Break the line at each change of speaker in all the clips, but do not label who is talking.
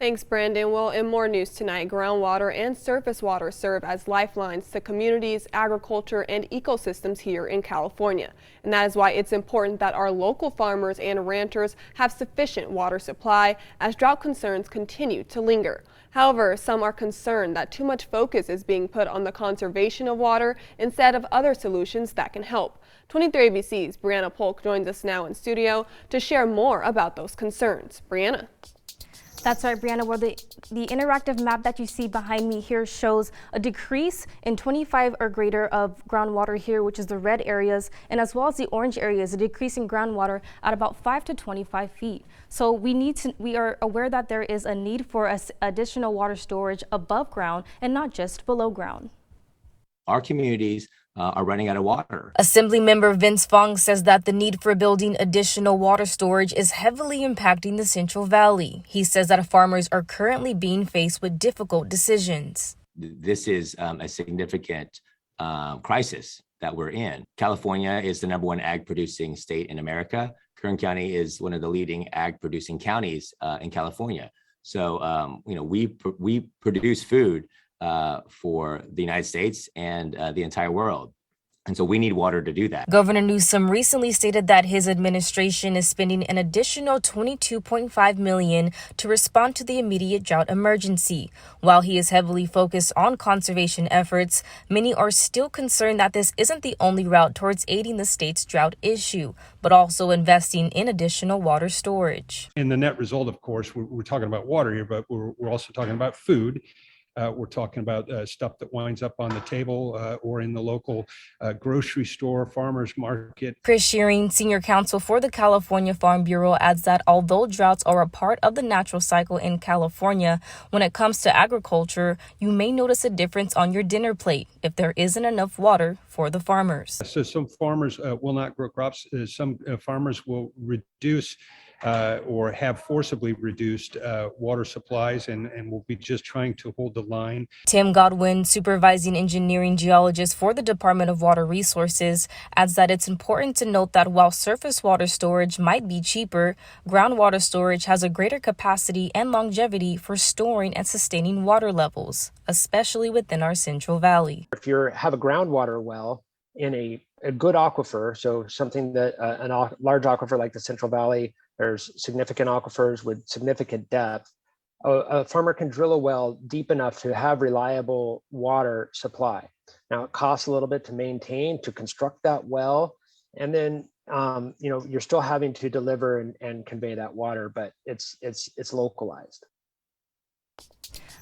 Thanks, Brandon. Well, in more news tonight, groundwater and surface water serve as lifelines to communities, agriculture, and ecosystems here in California. And that is why it's important that our local farmers and ranchers have sufficient water supply as drought concerns continue to linger. However, some are concerned that too much focus is being put on the conservation of water instead of other solutions that can help. 23 ABC's Brianna Polk joins us now in studio to share more about those concerns. Brianna.
That's right, Brianna. Well, the interactive map that you see behind me here shows a decrease in 25 or greater of groundwater here, which is the red areas, and as well as the orange areas, a decrease in groundwater at about 5 to 25 feet. So we are aware that there is a need for additional water storage above ground and not just below ground.
Our communities are running out of water.
Assemblymember Vince Fong says that the need for building additional water storage is heavily impacting the Central Valley. He says that farmers are currently being faced with difficult decisions.
This is a significant crisis that we're in. California is the #1 ag producing state in America. Kern County is one of the leading ag producing counties in California. So, we produce food for the United States and the entire world. And so we need water to do that.
Governor Newsom recently stated that his administration is spending an additional $22.5 million to respond to the immediate drought emergency. While he is heavily focused on conservation efforts, many are still concerned that this isn't the only route towards aiding the state's drought issue, but also investing in additional water storage.
And the net result, of course, we're talking about water here, but we're also talking about food. We're talking about stuff that winds up on the table or in the local grocery store, farmer's market.
Chris Shearing, senior counsel for the California Farm Bureau, adds that although droughts are a part of the natural cycle in California, when it comes to agriculture, you may notice a difference on your dinner plate if there isn't enough water for the farmers.
So some farmers will not grow crops. Some farmers will reduce or have forcibly reduced water supplies and will be just trying to hold the line.
Tim Godwin, supervising engineering geologist for the Department of Water Resources, adds that it's important to note that while surface water storage might be cheaper, groundwater storage has a greater capacity and longevity for storing and sustaining water levels, especially within our Central Valley.
If you have a groundwater well in a good aquifer, so something that a large aquifer like the Central Valley, there's significant aquifers with significant depth. A farmer can drill a well deep enough to have reliable water supply. Now it costs a little bit to maintain, to construct that well, and then you're still having to deliver and convey that water, but it's localized.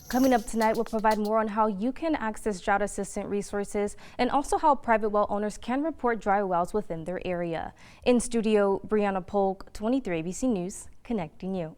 Coming up tonight, we'll provide more on how you can access drought assistant resources and also how private well owners can report dry wells within their area. In studio, Brianna Polk, 23 ABC News, connecting you.